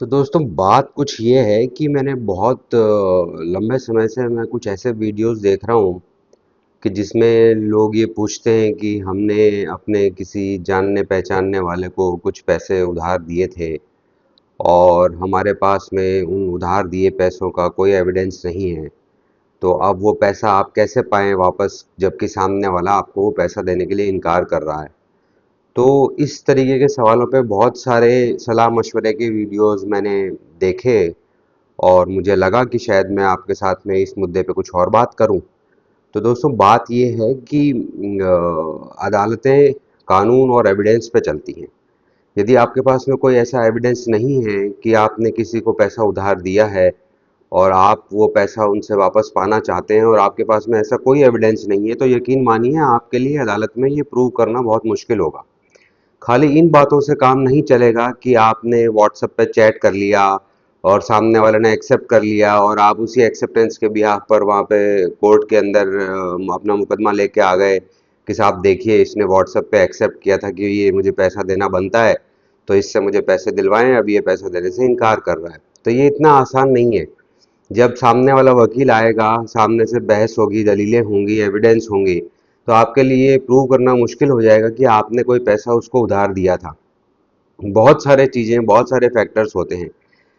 तो दोस्तों बात कुछ ये है कि मैंने बहुत लंबे समय से मैं कुछ ऐसे वीडियोस देख रहा हूँ कि जिसमें लोग ये पूछते हैं कि हमने अपने किसी जानने पहचानने वाले को कुछ पैसे उधार दिए थे और हमारे पास में उन उधार दिए पैसों का कोई एविडेंस नहीं है। तो अब वो पैसा आप कैसे पाएं वापस, जबकि सामने वाला आपको वो पैसा देने के लिए इनकार कर रहा है। तो इस तरीके के सवालों पे बहुत सारे सलाह मशवरे के वीडियोस मैंने देखे और मुझे लगा कि शायद मैं आपके साथ में इस मुद्दे पे कुछ और बात करूं। तो दोस्तों बात ये है कि अदालतें कानून और एविडेंस पे चलती हैं। यदि आपके पास में कोई ऐसा एविडेंस नहीं है कि आपने किसी को पैसा उधार दिया है और आप वो पैसा उनसे वापस पाना चाहते हैं और आपके पास में ऐसा कोई एविडेंस नहीं है, तो यकीन मानिए आपके लिए अदालत में ये प्रूव करना बहुत मुश्किल होगा। खाली इन बातों से काम नहीं चलेगा कि आपने व्हाट्सएप पे चैट कर लिया और सामने वाले ने एक्सेप्ट कर लिया और आप उसी एक्सेप्टेंस के बिहाफ पर वहाँ पे कोर्ट के अंदर अपना मुकदमा लेके आ गए कि साहब देखिए इसने व्हाट्सएप पे एक्सेप्ट किया था कि ये मुझे पैसा देना बनता है, तो इससे मुझे पैसे दिलवाएं, अब ये पैसा देने से इनकार कर रहा है। तो ये इतना आसान नहीं है। जब सामने वाला वकील आएगा, सामने से बहस होगी, दलीलें होंगी, एविडेंस होंगी, तो आपके लिए प्रूव करना मुश्किल हो जाएगा कि आपने कोई पैसा उसको उधार दिया था। बहुत सारे चीज़ें, बहुत सारे फैक्टर्स होते हैं।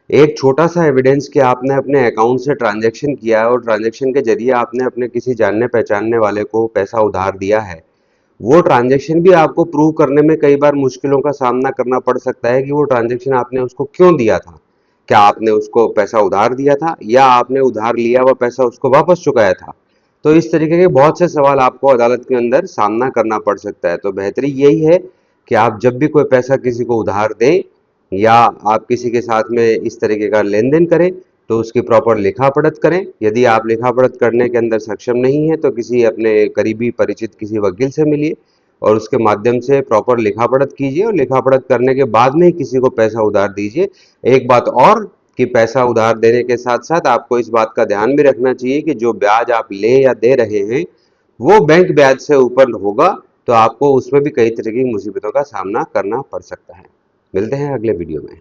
एक छोटा सा एविडेंस कि आपने अपने अकाउंट से ट्रांजैक्शन किया है और ट्रांजैक्शन के ज़रिए आपने अपने किसी जानने पहचानने वाले को पैसा उधार दिया है, वो ट्रांजैक्शन भी आपको प्रूव करने में कई बार मुश्किलों का सामना करना पड़ सकता है कि वो ट्रांजैक्शन आपने उसको क्यों दिया था। क्या आपने उसको पैसा उधार दिया था या आपने उधार लिया हुआ पैसा उसको वापस चुकाया था। तो इस तरीके के बहुत से सवाल आपको अदालत के अंदर सामना करना पड़ सकता है। तो बेहतरी यही है कि आप जब भी कोई पैसा किसी को उधार दें या आप किसी के साथ में इस तरीके का लेन देन करें, तो उसकी प्रॉपर लिखा पढ़त करें। यदि आप लिखा पढ़त करने के अंदर सक्षम नहीं है तो किसी अपने करीबी परिचित किसी वकील से मिलिए और उसके माध्यम से प्रॉपर लिखा पढ़त कीजिए और लिखा पढ़त करने के बाद में ही किसी को पैसा उधार दीजिए। एक बात और कि पैसा उधार देने के साथ साथ आपको इस बात का ध्यान भी रखना चाहिए कि जो ब्याज आप ले या दे रहे हैं वो बैंक ब्याज से ऊपर होगा, तो आपको उसमें भी कई तरह की मुसीबतों का सामना करना पड़ सकता है। मिलते हैं अगले वीडियो में।